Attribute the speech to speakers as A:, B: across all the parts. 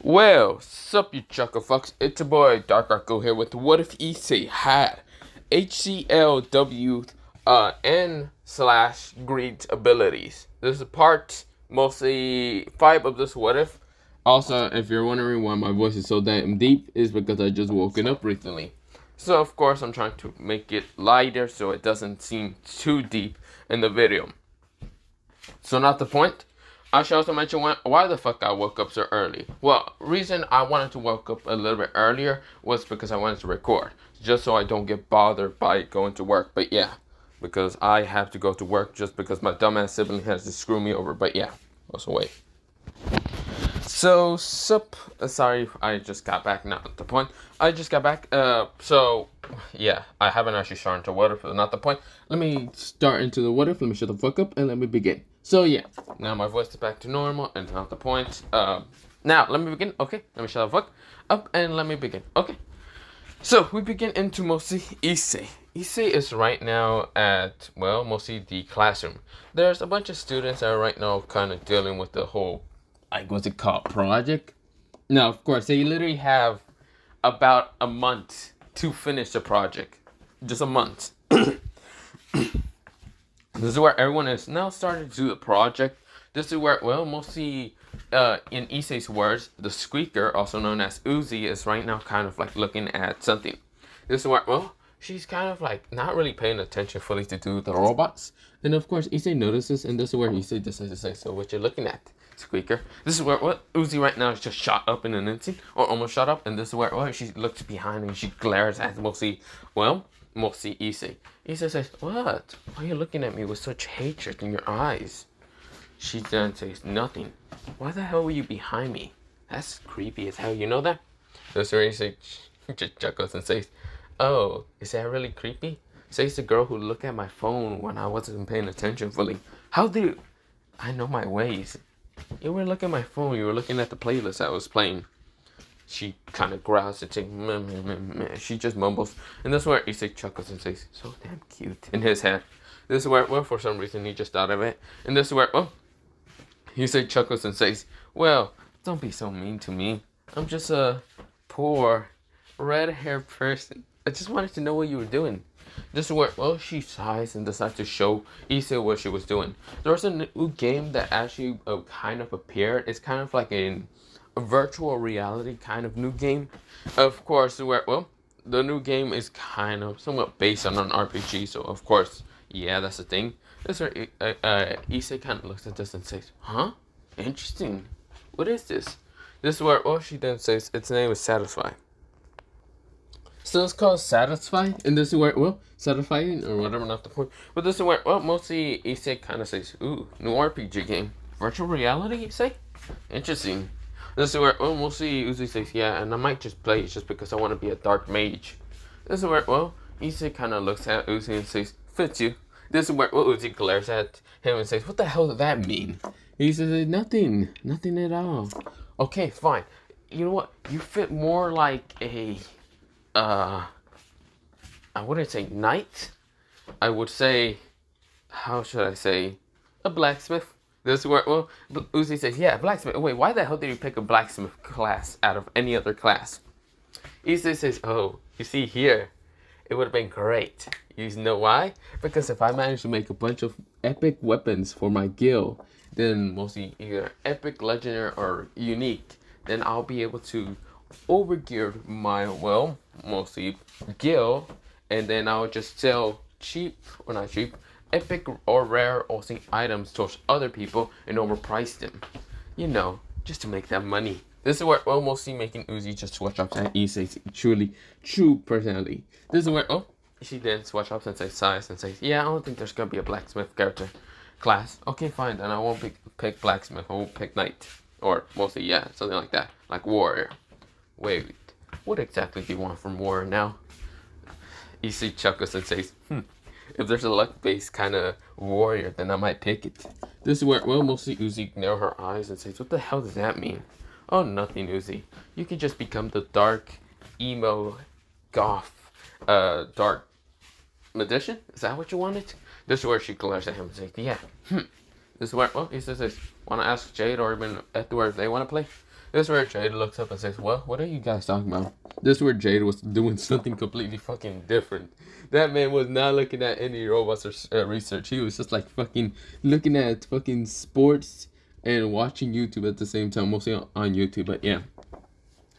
A: Well, sup you chuckle fucks, it's your boy Dark Arco here with what if Issei had HCLW N slash greed abilities. This is part mostly 5 of this what if. Also, if you're wondering why my voice is so damn deep, is because I just woken up recently. So of course I'm trying to make it lighter so it doesn't seem too deep in the video. So not the point. I should also mention why the fuck I woke up so early. Well, reason I wanted to wake up a little bit earlier was because I wanted to record. Just so I don't get bothered by going to work. But yeah, because I have to go to work just because my dumbass sibling has to screw me over. But yeah, also wait. So, sorry, I just got back, not the point. I just got back, so, yeah, I haven't actually started to what if, not the point. Let me start into the what if, let me shut the fuck up, and let me begin. So, yeah, now my voice is back to normal, and not the point. Now, let me begin, okay, let me shut the fuck up, and let me begin, okay. So, we begin into mostly Issei. Issei is right now at, well, mostly the classroom. There's a bunch of students that are right now kind of dealing with the whole, like, what's it called, project? Now, of course, they literally have about a month to finish the project. Just a month. This is where everyone is now starting to do the project. This is where, well, mostly, in Issei's words, the squeaker, also known as Uzi, is right now kind of like looking at something. This is where, well, she's kind of like not really paying attention fully to do the robots. And of course, Issei notices, and this is where Issei decides to say, so what you're looking at, squeaker? This is where, what, Uzi right now is just shot up in an instant, or almost shot up, and this is where, well, she looks behind and she glares at mostly, well, mostly Issei. Issei says, what? Why are you looking at me with such hatred in your eyes? She then says nothing. Why the hell were you behind me? That's creepy as hell, you know that? This is where Issei just chuckles and says, oh, is that really creepy? Says the girl who looked at my phone when I wasn't paying attention fully. How do you... I know my ways. You were looking at my phone, you were looking at the playlist I was playing. She kind of growls and says, meh, meh, meh, meh. She just mumbles. And this is where Issei chuckles and says, so damn cute, in his head. This is where, well, for some reason he just thought of it. And this is where, well, Issei chuckles and says, well, don't be so mean to me. I'm just a poor, red-haired person. I just wanted to know what you were doing. This is where, well, she sighs and decides to show Issei what she was doing. There was a new game that actually kind of appeared. It's kind of like a virtual reality kind of new game. Of course, where, well, the new game is kind of somewhat based on an RPG, so of course, yeah, that's the thing. This is where Issei kind of looks at this and says, huh? Interesting. What is this? This is where, well, she then says, its name is Satisfy. So it's called Satisfy, and this is where, well, satisfying, or whatever, not the point. But this is where, well, mostly Issei kind of says, ooh, new RPG game. Virtual reality, you say? Interesting. This is where, well, mostly Uzi says, yeah, and I might just play it just because I want to be a dark mage. This is where, well, Issei kind of looks at Uzi and says, fits you. This is where, well, Uzi glares at him and says, what the hell does that mean? He says, nothing at all. Okay, fine. You know what? You fit more like a, I wouldn't say knight. I would say, how should I say, a blacksmith. This is where, well, Uzi says, yeah, blacksmith. Wait, why the hell did you pick a blacksmith class out of any other class? Issei says, oh, you see here, it would have been great. You know why? Because if I manage to make a bunch of epic weapons for my guild, then mostly either epic, legendary, or unique, then I'll be able to overgear my, well, mostly guild, and then I'll just sell cheap, or not cheap, epic or rare Aussie items towards other people and overprice them. You know, just to make that money. This is where, well, mostly making Uzi just switch up and Issei's truly true personality. This is where, oh, she then switch up and says size and says, yeah, I don't think there's gonna be a blacksmith character class. Okay, fine, then I won't pick blacksmith, I won't pick knight. Or mostly, yeah, something like that. Like warrior. Wait, what exactly do you want from warrior now? Issei chuckles and says, if there's a luck-based kind of warrior, then I might pick it. This is where, well, mostly Uzi narrow her eyes and says, what the hell does that mean? Oh, nothing, Uzi. You can just become the dark, emo, goth, dark magician? Is that what you wanted? This is where she glares at him and says, yeah. This is where, well, he says, want to ask Jade or even Edward if they want to play? This is where Jade looks up and says, "Well, what are you guys talking about?" This is where Jade was doing something completely fucking different. That man was not looking at any robots or research. He was just like fucking looking at fucking sports and watching YouTube at the same time, mostly on YouTube. But yeah,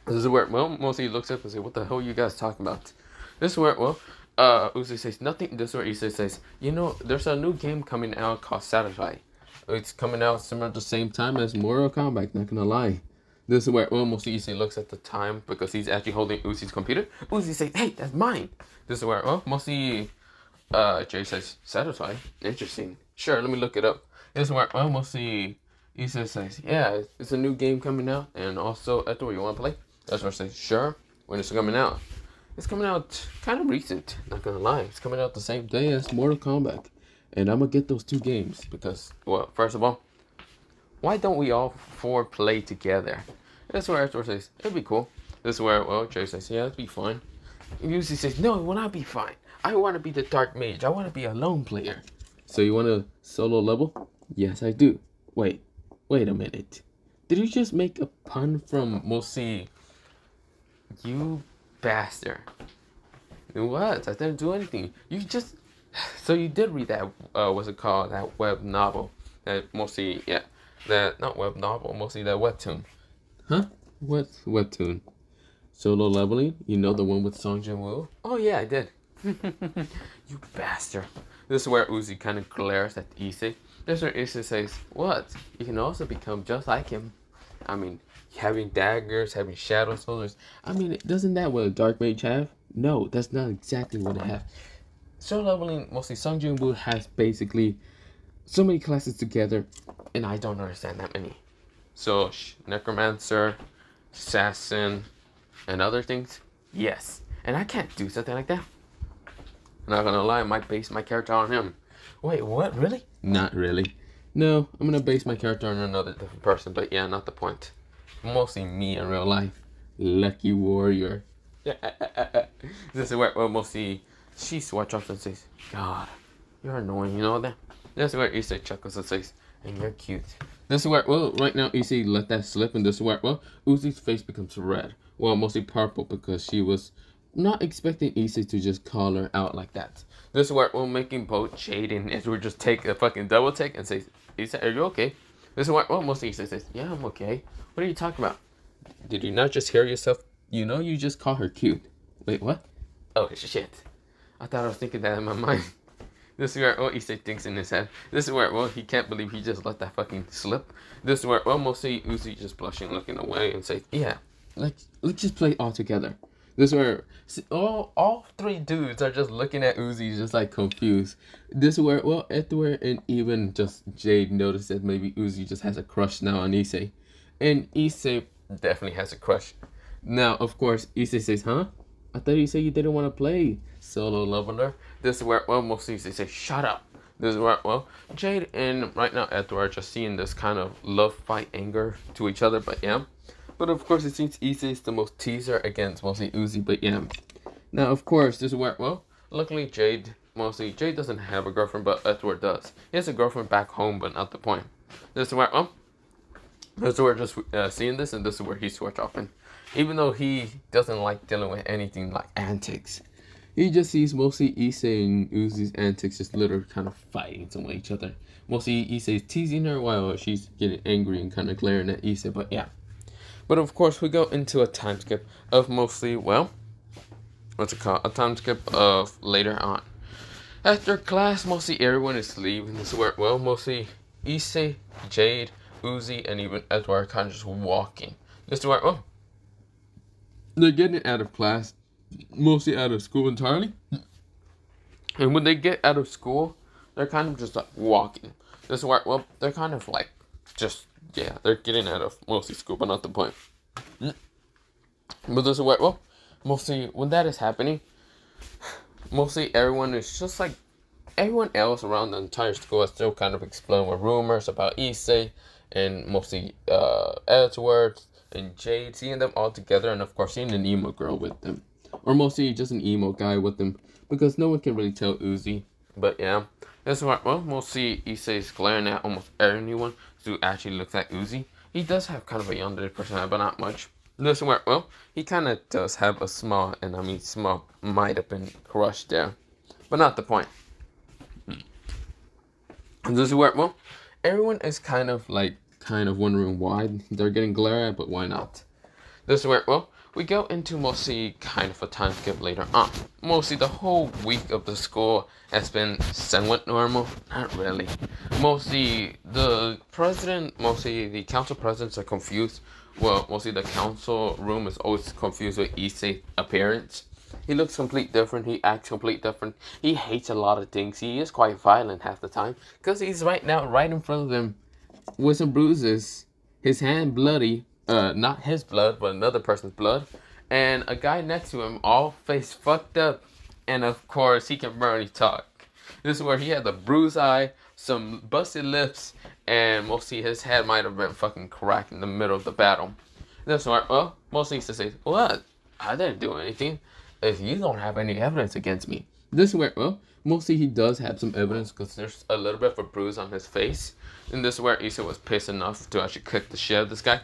A: this is where, well, mostly he looks up and says, "What the hell are you guys talking about?" This is where, well, Uzi says nothing. This is where Issei says, "You know, there's a new game coming out called Satisfy. It's coming out similar at the same time as Mortal Kombat, not gonna lie." This is where, well, mostly Issei looks at the time because he's actually holding Uzi's computer. Uzi says, "Hey, that's mine." This is where, well, mostly Jay says, "Satisfy? Interesting. Sure, let me look it up." This is where, well, mostly Issei says, "Yeah, it's a new game coming out, and also, Edward, you want to play?" That's where I say, "Sure." When it's coming out? It's coming out kind of recent, not gonna lie. It's coming out the same day as Mortal Kombat. And I'm gonna get those two games because, well, first of all, why don't we all four play together? That's where Edward says, "It'd be cool." This is where, well, Jay says, "Yeah, it'd be fine." Uzi says, "No, it will not be fine. I want to be the Dark Mage. I want to be a lone player." "So you want a solo level?" "Yes, I do." Wait a minute. Did you just make a pun from mostly... You bastard. What? I didn't do anything. You just... So you did read that, what's it called? That web novel. That mostly, yeah. That, not web novel, mostly that webtoon. Huh? What's webtoon? Solo leveling? You know, the one with Song Jin-woo? Oh yeah, I did. You bastard. This is where Uzi kind of glares at Issei. This is where Issei says, "What? You can also become just like him. I mean, having daggers, having shadow soldiers. I mean, doesn't that what a dark mage have?" "No, that's not exactly what it has." Solo leveling, mostly Song Jin-woo has basically so many classes together, and I don't understand that many. So, Necromancer, Assassin, and other things? Yes. And I can't do something like that. I'm not gonna lie, I might base my character on him. Wait, what? Really? Not really. No, I'm gonna base my character on another different person, but yeah, not the point. Mostly me in real life. Lucky warrior. This is where, well, mostly she swatch off and says, "God, you're annoying, you know that?" This is where Issei chuckles and says, "And you're cute." This is where, well, right now Issei let that slip, and this is where, well, Uzi's face becomes red. Well, mostly purple because she was not expecting Issei to just call her out like that. This is where, well, making both Jade and Edward just take a fucking double take and say, "Issei, are you okay?" This is where, well, mostly Issei says, "Yeah, I'm okay. What are you talking about? Did you not just hear yourself? You know you just call her cute." Wait, what? Oh, shit. I thought I was thinking that in my mind. This is where, well, Issei thinks in his head. This is where, well, he can't believe he just let that fucking slip. This is where, well, mostly Uzi just blushing, looking away and say, "Yeah, let's just play all together." This is where all three dudes are just looking at Uzi just like confused. This is where, well, Edward and even just Jade notice that maybe Uzi just has a crush now on Issei. And Issei definitely has a crush. Now, of course, Issei says, "Huh? I thought you said you didn't want to play solo leveler." This is where, well, mostly Issei says, "Shut up." This is where, well, Jade and right now Edward are just seeing this kind of love fight anger to each other, but yeah. But of course, it seems Issei is the most teaser against mostly Uzi, but yeah. Now, of course, this is where, well, luckily Jade doesn't have a girlfriend, but Edward does. He has a girlfriend back home, but not the point. This is where, well, this is where just seeing this, and this is where he switched off. And even though he doesn't like dealing with anything like antics, he just sees mostly Issei and Uzi's antics just literally kind of fighting some with each other. Mostly Issei's teasing her while she's getting angry and kind of glaring at Issei, but yeah. But of course, we go into a time skip of mostly, well, what's it called? A time skip of later on. After class, mostly everyone is leaving. This is where, well, mostly Issei, Jade, Uzi, and even Edward are kind of just walking. This is where, well, they're getting out of class, mostly out of school entirely. And when they get out of school, they're kind of just like walking. This is where, well, they're kind of like just, yeah, they're getting out of mostly school, but not the point. But this is where, well, mostly when that is happening, mostly everyone is just like, everyone else around the entire school is still kind of exploding with rumors about Issei and mostly Edward and Jade, seeing them all together, and of course seeing an emo girl with them. Or mostly just an emo guy with them, because no one can really tell Uzi. But yeah, that's why, well, mostly Issei is glaring at almost anyone who actually looks like Uzi. he does have kind of a yandere personality, but not much. This is where, well, he kind of does have a small, and I mean small might have been crushed there, but not the point. And this is where, well, everyone is kind of wondering why they're getting glared at, but why not? This is where, well, we go into mostly kind of a time skip later on. Mostly the whole week of the school has been somewhat normal. Not really. Mostly the council presidents are confused. Well, mostly the council room is always confused with Issei's appearance. He looks completely different. He acts completely different. He hates a lot of things. He is quite violent half the time. Because he's right in front of them with some bruises. His hand bloody. Not his blood, but another person's blood. And a guy next to him, all face fucked up. And of course, he can barely talk. This is where he had the bruised eye, some busted lips, and mostly his head might have been fucking cracked in the middle of the battle. This is where, well, mostly he says, "What? I didn't do anything. If you don't have any evidence against me." This is where, well, mostly he does have some evidence because there's a little bit of a bruise on his face. And this is where Issei was pissed enough to actually kick the shit out of this guy.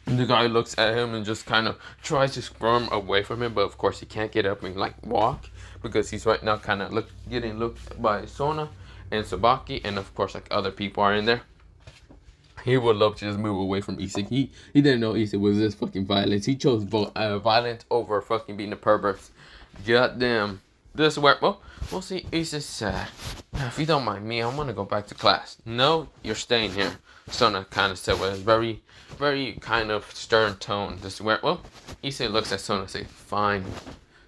A: And the guy looks at him and just kind of tries to squirm away from him, but of course he can't get up and walk because he's right now kind of getting looked by Sona and Sabaki, and of course other people are in there. He would love to just move away from Issei. He didn't know Issei was this fucking violence. He chose violence over fucking being a pervert. Goddamn. This is where, well, we'll see. Issei's sad. If you don't mind me, I'm gonna go back to class. No, you're staying here. Sona kind of said with a very, very kind of stern tone. This is where, well, Issei looks at Sona and says, "Fine."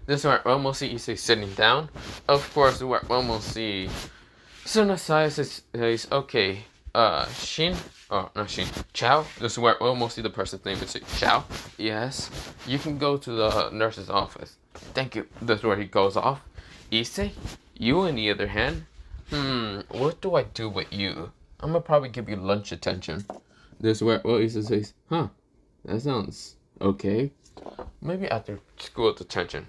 A: This is where, well, we'll see Issei sitting down. Of course, where, well, we'll see Sona says, "Okay, Shin, oh, not Shin, Chow." This is where, well, we'll see the person's name is Chow. "Yes, you can go to the nurse's office." "Thank you." This is where he goes off. "Issei, you on the other hand, what do I do with you? I'm gonna probably give you lunch attention." This is where, well, Issei says, "Huh, that sounds okay. Maybe after school detention.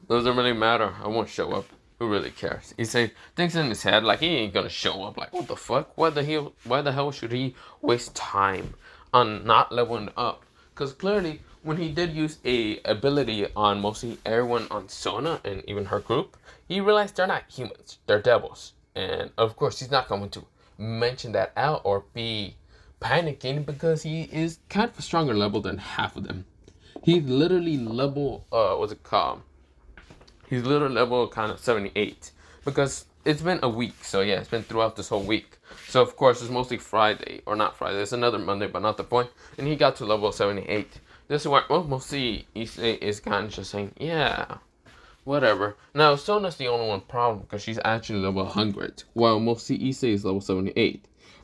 A: Doesn't really matter. I won't show up. Who really cares?" Issei thinks in his head like he ain't gonna show up. Like, what the fuck? Why the hell should he waste time on not leveling up? Because clearly, when he did use a ability on mostly everyone on Sona and even her group, he realized they're not humans. They're devils. And of course, he's not going to mention that out or be panicking because he is kind of a stronger level than half of them. He's literally level, what's it called? He's literally level kind of 78 because it's been a week. So yeah, it's been throughout this whole week. So of course, it's mostly Friday, or not Friday. It's another Monday, but not the point. And he got to level 78. This is where, well, mostly Issei is kind of just saying, yeah, whatever. Now, Sona's the only one problem because she's actually level 100, while mostly Issei is level 78.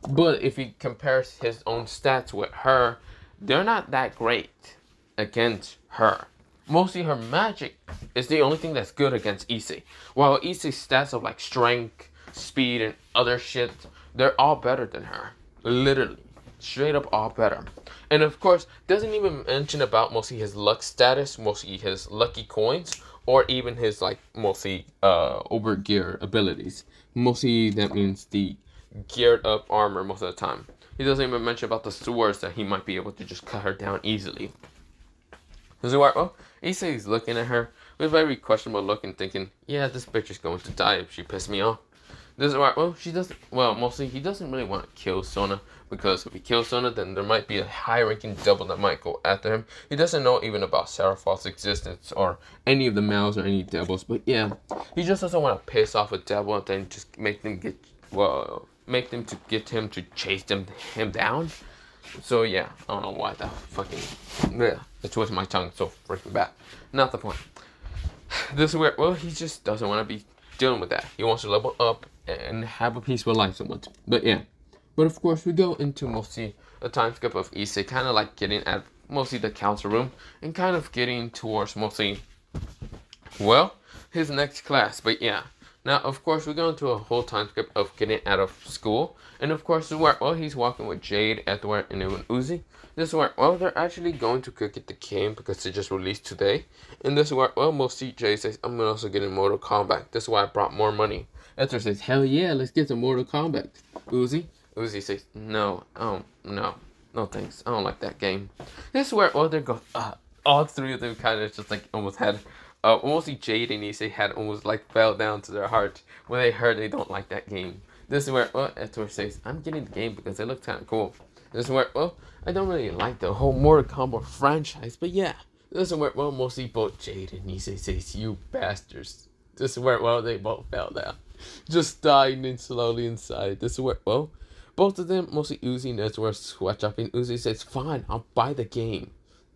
A: But if he compares his own stats with her, they're not that great against her. Mostly her magic is the only thing that's good against Issei. While Issei's stats of like strength, speed, and other shit, they're all better than her. Literally. Straight up all better. And of course, doesn't even mention about mostly his luck status, mostly his lucky coins, or even his like mostly overgear abilities. Mostly that means the geared up armor most of the time. He doesn't even mention about the swords that he might be able to just cut her down easily. This is why, well, Issei's looking at her with a very questionable look and thinking, yeah, this bitch is going to die if she pisses me off. This is why, well, she doesn't, well, mostly he doesn't really want to kill Sona, because if he kills Sona, then there might be a high-ranking devil that might go after him. He doesn't know even about Seraphal's existence or any of the males or any devils, but yeah, he just doesn't want to piss off a devil and then just make them to get him to chase him down. So yeah, I don't know why that fucking, yeah, I twisted my tongue so freaking bad. Not the point. This is where, well, he just doesn't want to be dealing with that. He wants to level up and have a peaceful life somewhat. But yeah. But of course, we go into mostly a time skip of Issei, kind of like getting at mostly the council room and kind of getting towards mostly, well, his next class. But yeah. Now, of course, we go into a whole time skip of getting out of school. And of course, this is where, well, he's walking with Jade, Edward, and even Uzi. This is where, well, they're actually going to cricket the game because they just released today. And this is where, well, mostly Jade says, I'm also getting Mortal Kombat. This is why I brought more money. Edward says, hell yeah, let's get some Mortal Kombat. Uzi, Uzi says, no, no, no thanks. I don't like that game. This is where, well, they go, all three of them kind of just like almost had, mostly Jade and Issei had almost like fell down to their heart when they heard they don't like that game. This is where, well, Etor says, I'm getting the game because it looks kind of cool. This is where, well, I don't really like the whole Mortal Kombat franchise, but yeah. This is where, well, mostly both Jade and Issei says, you bastards. This is where, well, they both fell down. Just dying slowly inside. This is where, well, both of them, mostly Uzi and Ezra, sweat up, and Uzi says, fine, I'll buy the game.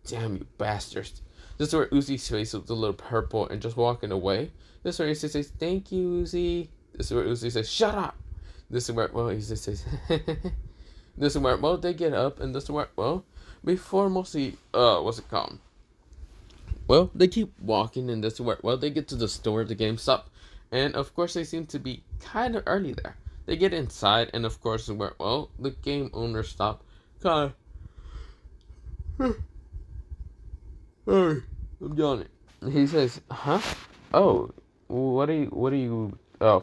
A: Damn you bastards. This is where Uzi's face was a little purple and just walking away. This is where Uzi says, thank you, Uzi. This is where Uzi says, shut up. This is where, well, Uzi says, this is where, well, they get up, and this is where, well, before mostly, what's it called? Well, they keep walking, and this is where, well, they get to the store, the GameStop, and of course they seem to be kind of early there. They get inside, and of course, where, well, the game owner stop, kind of, hey, I'm yawning. He says, huh? Oh, what do you,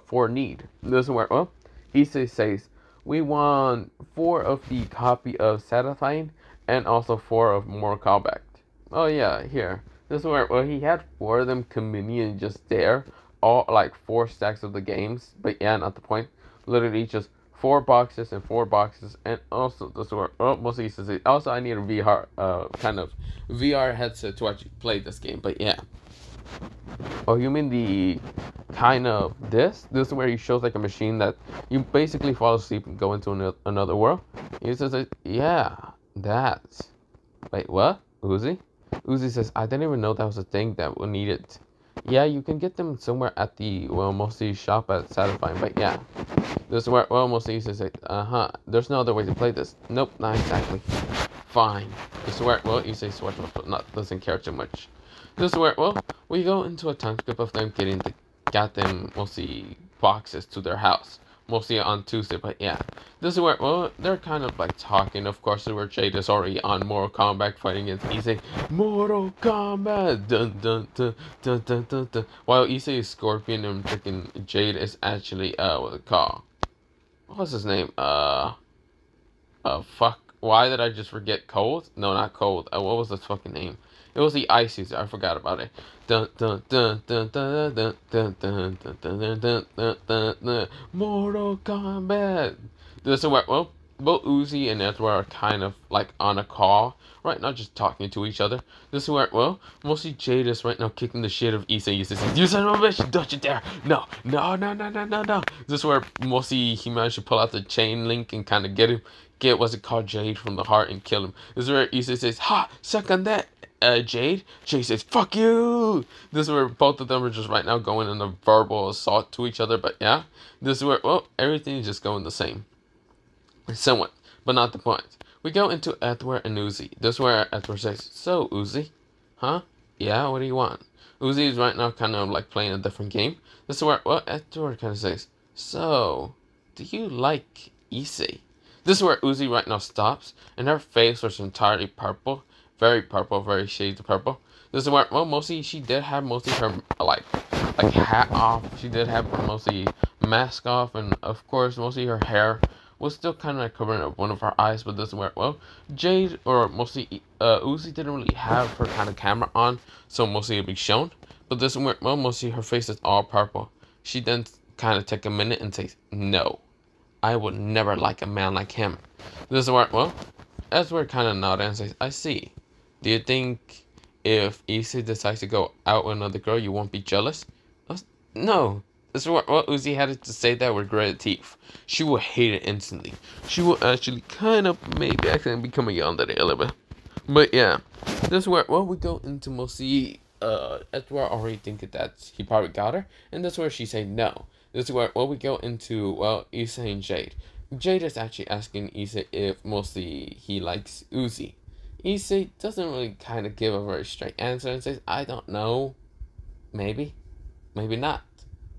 A: for need? This is where, well, Issei says, we want 4 of the copy of Satisfying, and also 4 of More Kombat. Oh yeah, here. This is where, well, he had 4 of them convenient just there, all like 4 stacks of the games, but yeah, not the point. Literally just 4 boxes and 4 boxes, and also this is where, oh, mostly he says, also I need a VR, kind of VR headset to actually play this game, but yeah. Oh, you mean the kind of this? This is where he shows like a machine that you basically fall asleep and go into another world. He says, yeah, that. Wait, what? Uzi? Uzi says, I didn't even know that was a thing that we needed. Yeah, you can get them somewhere at the, well, mostly shop at Satisfying, but yeah. This is where, well, mostly he says, there's no other way to play this. Nope, not exactly. Fine. This is where, well, you say switch, but not, doesn't care too much. This is where, well, we go into a time skip of them getting the goddamn, mostly, boxes to their house. Mostly on Tuesday, but yeah. This is where, well, they're kind of like talking. Of course, where Jade is already on Mortal Kombat fighting against Issei. Mortal Kombat! Dun dun dun dun dun dun dun. While Issei is Scorpion and freaking Jade is actually, what's it called? What's his name? Fuck. Why did I just forget Cold? No, not Cold. What was his fucking name? It was the ice user. I forgot about it. Dun dun dun dun dun dun dun dun dun dun dun dun dun dun. Mortal Kombat. This is where, well, both Uzi and Ezra are kind of like on a call right now, just talking to each other. This is where, well, mostly Jade is right now kicking the shit of Issei. He says, "You son of a bitch! Don't you dare! No, no, no, no, no, no, no!" This is where mostly he managed to pull out the chain link and kind of get what's it called, Jade from the heart and kill him. This is where Issei says, "Ha! Suck on that." Jade says, "Fuck you!" This is where both of them are just right now going in a verbal assault to each other, but yeah. This is where, well, everything is just going the same. Somewhat, but not the point. We go into Edward and Uzi. This is where Edward says, so, Uzi? Huh? Yeah, what do you want? Uzi is right now kind of like playing a different game. This is where, well, Edward kind of says, so, do you like Issei? This is where Uzi right now stops, and her face was entirely purple. Very shades of purple. This is where, well, mostly she did have mostly her, like hat off. She did have her mostly mask off, and of course, mostly her hair was still kind of like covering up one of her eyes, but this is where, well, Jade, or mostly, Uzi didn't really have her kind of camera on, so mostly it'll be shown. But this is where, well, mostly her face is all purple. She then kind of take a minute and says, no, I would never like a man like him. This is where, well, Ezra kind of nodded and says, I see. Do you think if Issei decides to go out with another girl, you won't be jealous? No. This is what Uzi had to say that with gritted teeth. She will hate it instantly. She will actually kind of maybe accidentally become a yandere a little bit. But yeah, this is where, well, we go into mostly, Edward already thinking that he probably got her, and that's where she said no. This is where, well, we go into, well, Issei and Jade. Jade is actually asking Issei if mostly he likes Uzi. Issei doesn't really kind of give a very straight answer and says, I don't know. Maybe. Maybe not.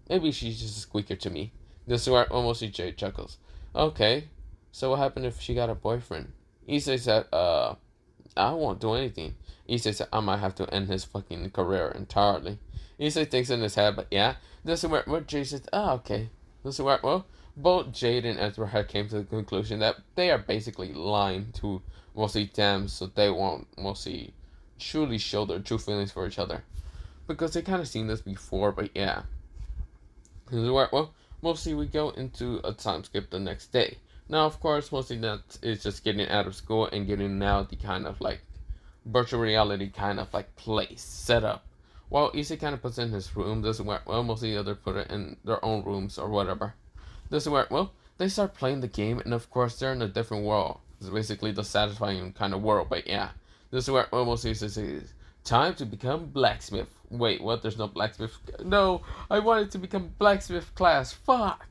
A: Maybe she's just a squeaker to me. This is where almost Jade chuckles. Okay, so what happened if she got a boyfriend? Issei said, I won't do anything. Issei said, I might have to end his fucking career entirely. Issei thinks in his head, but yeah. This is where Jade says, okay. This is where, well, both Jade and Edward had came to the conclusion that they are basically lying to mostly them, so they won't mostly truly show their true feelings for each other. Because they kind of seen this before, but yeah. Well, mostly we go into a time skip the next day. Now, of course, mostly that is just getting out of school and getting now the kind of like virtual reality kind of like place set up. While Issei kind of puts in his room, this is where, well, mostly the others put it in their own rooms or whatever. This is where, well, they start playing the game, and of course, they're in a different world. It's basically the satisfying kind of world, but yeah. This is where, well, mostly says, time to become blacksmith. Wait, what? There's no blacksmith? No, I wanted to become blacksmith class. Fuck.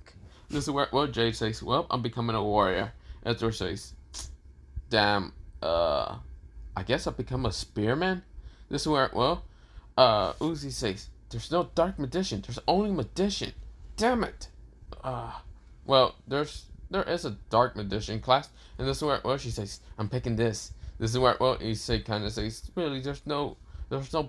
A: This is where, well, Jade says, well, I'm becoming a warrior. Ezra says, damn, I guess I'll become a spearman? This is where, well, Uzi says, there's no dark magician, there's only magician. Damn it. Well, there is a dark magician class, and this is where, well, she says, I'm picking this. This is where, well, Issei kind of says, really, there's no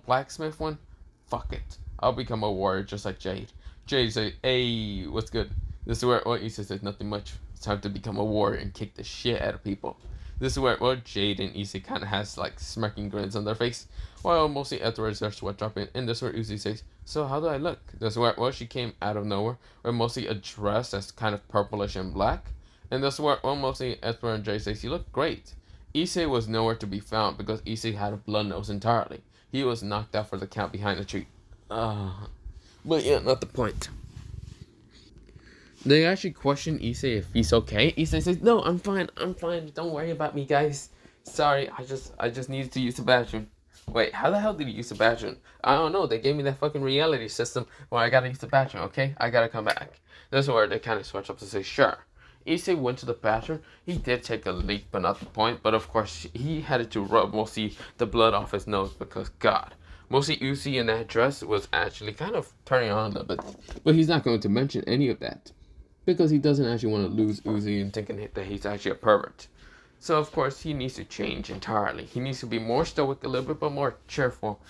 A: blacksmith one? Fuck it. I'll become a warrior just like Jade. Jade says, hey, what's good? This is where, well, Issei says, nothing much. It's time to become a warrior and kick the shit out of people. This is where, well, Jade and Issei kind of has, like, smirking grins on their face, while mostly afterwards they're sweat dropping, and this is where Uzi says, so how do I look? This is where, well, she came out of nowhere, with mostly a dress that's kind of purplish and black, and this is where, well, mostly Ezra and Jade says, you look great. Issei was nowhere to be found, because Issei had a blood nose entirely. He was knocked out for the count behind the tree. But yeah, not the point. They actually question Issei if he's okay. Issei says, no, I'm fine, don't worry about me, guys. Sorry, I just needed to use the bathroom. Wait, how the hell did he use the bathroom? I don't know, they gave me that fucking reality system where I gotta use the bathroom, okay? I gotta come back. This is where they kind of switch up to say, sure. Issei went to the bathroom. He did take a leak, but not the point. But of course, he had to rub mostly the blood off his nose because, God. Mostly Uzi in that dress was actually kind of turning on a little bit. But he's not going to mention any of that, because he doesn't actually want to lose Uzi and thinking that he's actually a pervert. So, of course, he needs to change entirely. He needs to be more stoic a little bit, but more cheerful.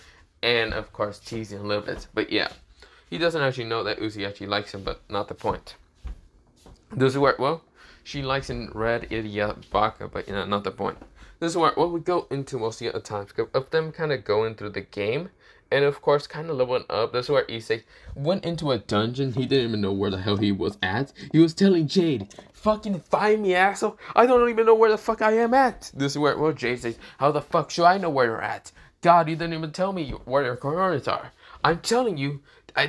A: And, of course, teasing a little bit. But, yeah. He doesn't actually know that Uzi actually likes him, but not the point. This is where, well, she likes in red idiot baka, but, you know, not the point. This is where, well, we go into mostly a time skip of them kind of going through the game. And, of course, kind of leveling up. This is where Issei went into a dungeon. He didn't even know where the hell he was at. He was telling Jade, fucking find me, asshole. I don't even know where the fuck I am at. This is where, well, Jade says, how the fuck should I know where you're at? God, you didn't even tell me where your coordinates are. I'm telling you,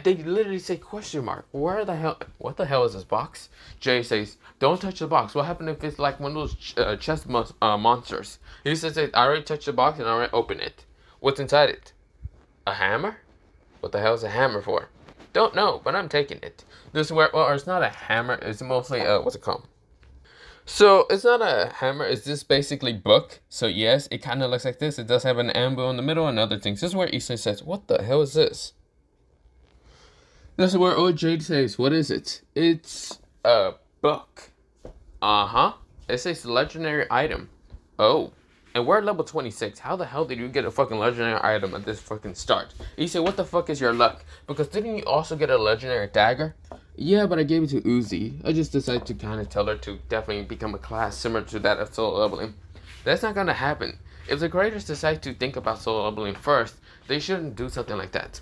A: they literally say question mark. Where the hell, what the hell is this box? Jade says, don't touch the box. What happened if it's like one of those chest monsters? He says, I already touched the box and I already opened it. What's inside it? A hammer? What the hell is a hammer for? Don't know, but I'm taking it. This is where, well, it's not a hammer. It's mostly, what's it called? So, it's not a hammer. It's just basically book. So, yes, it kind of looks like this. It does have an anvil in the middle and other things. This is where Issei says, what the hell is this? This is where old Jade says, what is it? It's a book. Uh-huh. It says legendary item. Oh. And we're at level 26. How the hell did you get a fucking legendary item at this fucking start? He said, what the fuck is your luck? Because didn't you also get a legendary dagger? Yeah, but I gave it to Uzi. I just decided to kind of tell her to definitely become a class similar to that of solo leveling. That's not going to happen. If the creators decide to think about solo leveling first, they shouldn't do something like that.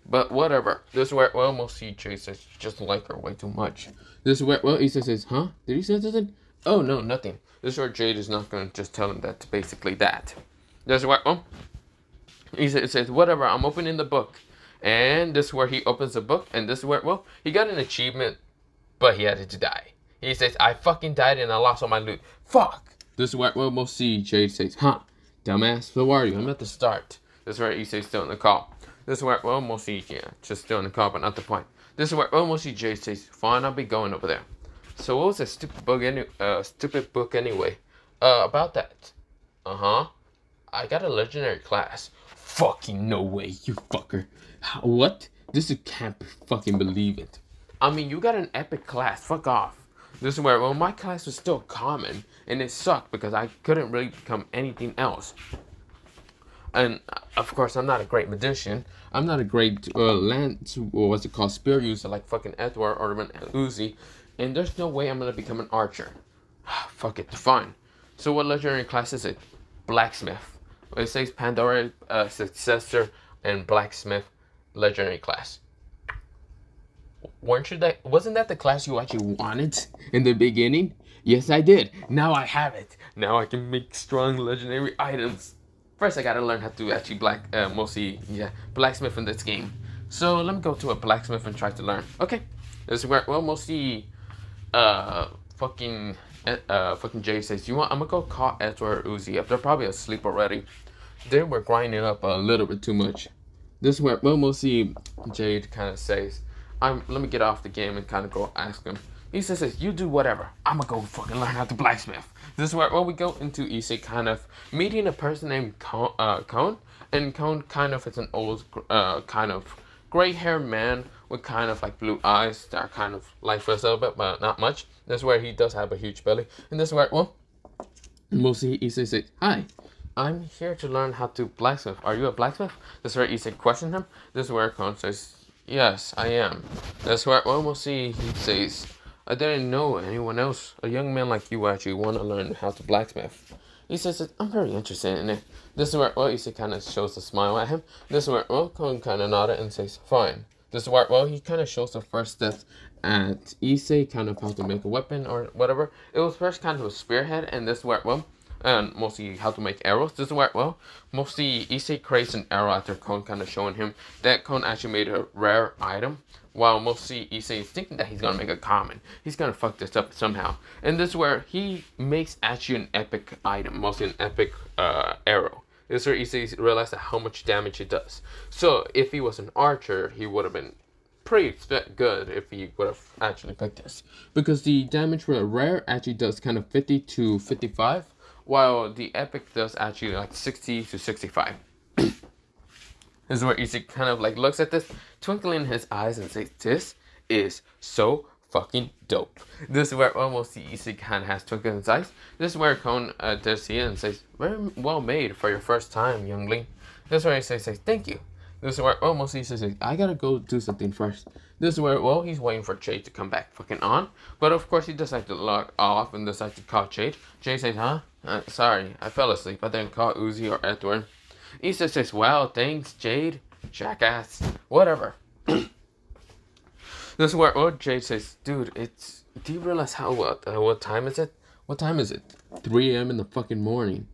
A: But whatever. This is where, well, most CJ says just like her way too much. This is where, well, Issei says, huh? Did he say something? Oh, no, nothing. This is where Jade is not going to just tell him that, basically that. This is where, oh, it says, whatever, I'm opening the book. And this is where he opens the book, and this is where, well, he got an achievement, but he had to die. He says, I fucking died and I lost all my loot. Fuck! This is where, well, we'll see. Jade says, huh, dumbass, who are you? I'm at the start. This is where Issei's still in the call. This is where, well, we'll see, yeah, just still in the call, but not the point. This is where, well, we'll see. Jade says, fine, I'll be going over there. So what was that stupid book anyway? About that. I got a legendary class. Fucking no way, you fucker. What? This can't fucking believe it. I mean, you got an epic class. Fuck off. This is where, well, my class was still common, and it sucked because I couldn't really become anything else. And, of course, I'm not a great magician. I'm not a great spear user like fucking Edward or even Uzi. and there's no way I'm gonna become an archer. Fuck it, fine. So what legendary class is it? Blacksmith. It says Pandora successor and blacksmith legendary class. Wasn't that the class you actually wanted in the beginning? Yes, I did. Now I have it. Now I can make strong legendary items. First, I gotta learn how to actually blacksmith in this game. So let me go to a blacksmith and try to learn. Okay, this is where mostly fucking Jay says, you want? I'm gonna go call Edward or Uzi up. They're probably asleep already. They were grinding up a little bit too much. This is where mostly Jade kind of says, let me get off the game and kind of go ask him. He says, you do whatever. I'm gonna go fucking learn how to blacksmith. This is where we go into Issei kind of meeting a person named Cone. And Cone kind of is an old kind of gray-haired man with kind of like blue eyes that are kind of lifeless a little bit, but not much. This is where he does have a huge belly. And this is where, mostly Issei says, hi. I'm here to learn how to blacksmith. Are you a blacksmith? This is where Issei questions him. This is where Cone says, yes, I am. That's where we'll see. He says, I didn't know anyone else. A young man like you actually want to learn how to blacksmith. He says, I'm very interested in it. This is where Issei kind of shows a smile at him. This is where Cone kind of nodded and says, fine. This is where he kind of shows the first step at Issei, kind of how to make a weapon or whatever. It was first kind of a spearhead, and this is where and mostly how to make arrows. This is where, mostly Issei creates an arrow after Cone kind of showing him that Cone actually made a rare item, while mostly Issei is thinking that he's gonna make a common. He's gonna fuck this up somehow. And this is where he makes actually an epic item, mostly an epic arrow. This is where Issei realized how much damage it does. So if he was an archer, he would have been pretty good if he would have actually picked this. Because the damage for a rare actually does kind of 50 to 55. While the epic does actually like 60 to 65. This is where Issei kind of like looks at this, twinkling in his eyes and says, this is so fucking dope. This is where almost Issei kind of has twinkle in his eyes. This is where Cone does see it and says, very well made for your first time, youngling. This is where Issei says, thank you. This is where almost Issei says, I gotta go do something first. This is where, he's waiting for Jade to come back fucking on. But of course he decides to log off and decides to call Jade. Jade says, huh? Sorry, I fell asleep. I didn't call Uzi or Edward. Issei says, wow, thanks, Jade. Jackass. Whatever. This is where Jade says, dude, do you realize what time is it? What time is it? 3 a.m. in the fucking morning.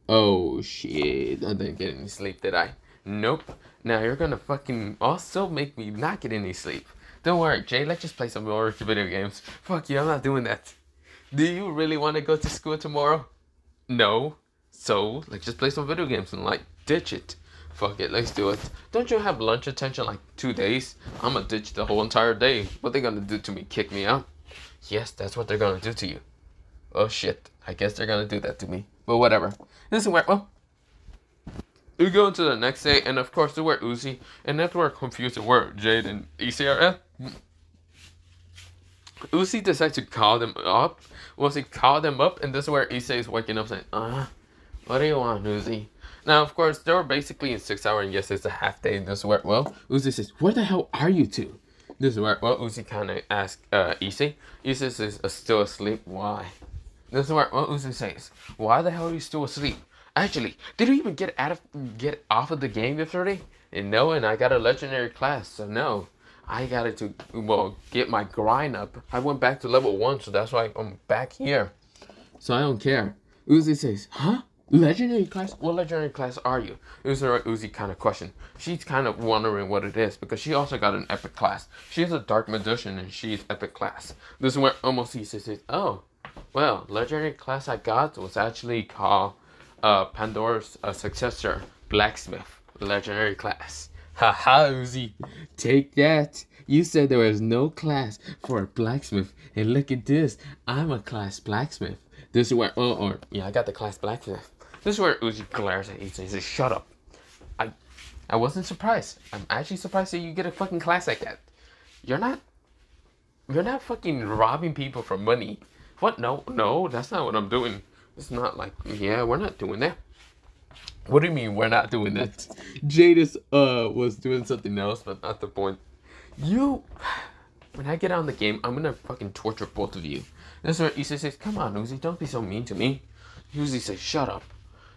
A: Oh, shit. I didn't get any sleep, did I? Nope. Now you're gonna fucking also make me not get any sleep. Don't worry, Jay, let's just play some more video games. Fuck you, I'm not doing that. Do you really want to go to school tomorrow? No. So, let's just play some video games and like, ditch it. Fuck it, let's do it. Don't you have lunch attention like 2 days? I'm gonna ditch the whole entire day. What they gonna do to me, kick me out? Yes, that's what they're gonna do to you. Oh shit, I guess they're gonna do that to me. But whatever. This is where, we go into the next day, and of course, the word Uzi, and that's where confused the word Jade and Issei are at. Uzi decides to call them up. Once he called them up, and this is where Issei is waking up saying, what do you want, Uzi? Now, of course, they were basically in 6 hours, and yes, it's a half day, and this is where, Uzi says, where the hell are you two? This is where, Uzi kind of asks Issei. Issei says, still asleep, why? This is where, Uzi says, why the hell are you still asleep? Actually, did you even get off of the game yesterday? And no, and I got a legendary class, so no. I got to, get my grind up. I went back to level 1, so that's why I'm back here. So I don't care. Uzi says, huh? Legendary class? What legendary class are you? Uzi kind of question. She's kind of wondering what it is, because she also got an epic class. She's a dark magician, and she's epic class. This is where almost Issei says, oh, well, legendary class I got was actually called Pandora's successor, Blacksmith, legendary class. Haha, Uzi, take that. You said there was no class for a blacksmith, and look at this. I'm a class blacksmith. This is where, I got the class blacksmith. This is where Uzi glares at Issei and says, shut up. I wasn't surprised. I'm actually surprised that you get a fucking class like that. You're not fucking robbing people for money. What? No, that's not what I'm doing. It's not like, yeah, we're not doing that. What do you mean we're not doing that? Jadis was doing something else, but not the point. when I get on the game, I'm gonna fucking torture both of you. This is where Issei says, come on, Uzi, don't be so mean to me. Uzi says, shut up.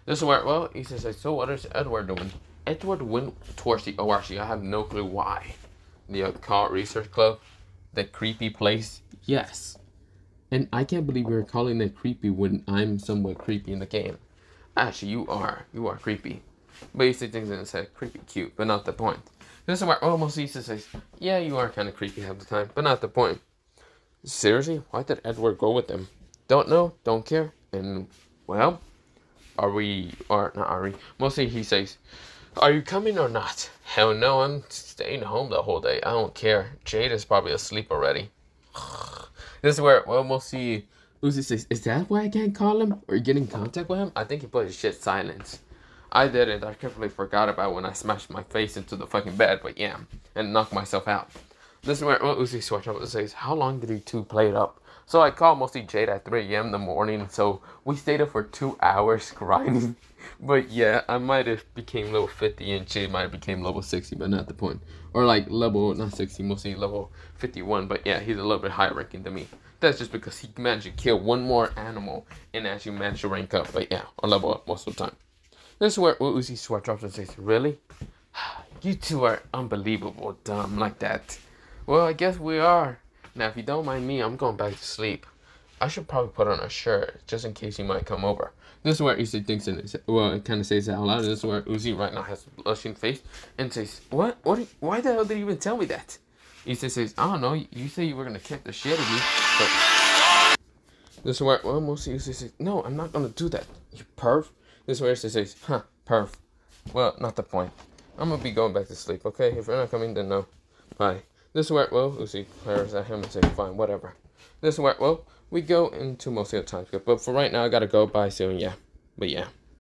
A: This is where, well, Issei says, so what is Edward doing? Edward went towards the ORC. I have no clue why. The Occult Research Club? The creepy place? Yes. And I can't believe you're calling it creepy when I'm somewhat creepy in the game. Actually, you are. You are creepy. But Issei thinks it's creepy cute, but not the point. This is where almost Issei says, yeah, you are kind of creepy half the time, but not the point. Seriously? Why did Edward go with them? Don't know, don't care, and, well, not are we? Mostly he says, are you coming or not? Hell no, I'm staying home the whole day. I don't care. Jade is probably asleep already. This is where, well, mostly Uzi says, is that why I can't call him or get in contact with him? I think he put his shit silence. I didn't. I completely forgot about when I smashed my face into the fucking bed, but yeah, and knocked myself out. This is where Uzi switch up and says, how long did you two play it up? So I called mostly Jade at 3 a.m. in the morning, so we stayed up for 2 hours grinding. But yeah, I might have became level 50 and Jade might have became level 60, but not the point. Or like level, not 60, mostly level 51, but yeah, he's a little bit higher ranking than me. That's just because he managed to kill one more animal and actually managed to rank up, but yeah, or level up most of the time. This is where Uzi switch up and says, really? You two are unbelievable dumb like that. Well, I guess we are. Now, if you don't mind me, I'm going back to sleep. I should probably put on a shirt, just in case he might come over. This is where Issei thinks it. Well, it kind of says it out loud. This is where Uzi right now has a blushing face and says, what? Why the hell did you even tell me that? Issei says, I don't know. You said you were going to kick the shit out of me. So, this is where, well, mostly Issei says, no, I'm not going to do that. You perv. This is where Issei says, huh, perv. Well, not the point. I'm going to be going back to sleep, okay? If you're not coming, then no. Bye. This is where, well, Uzi glares at him and says, fine, whatever. This is where, well, we go into mostly the time skip. But for right now, I gotta go. Bye soon, yeah. But yeah.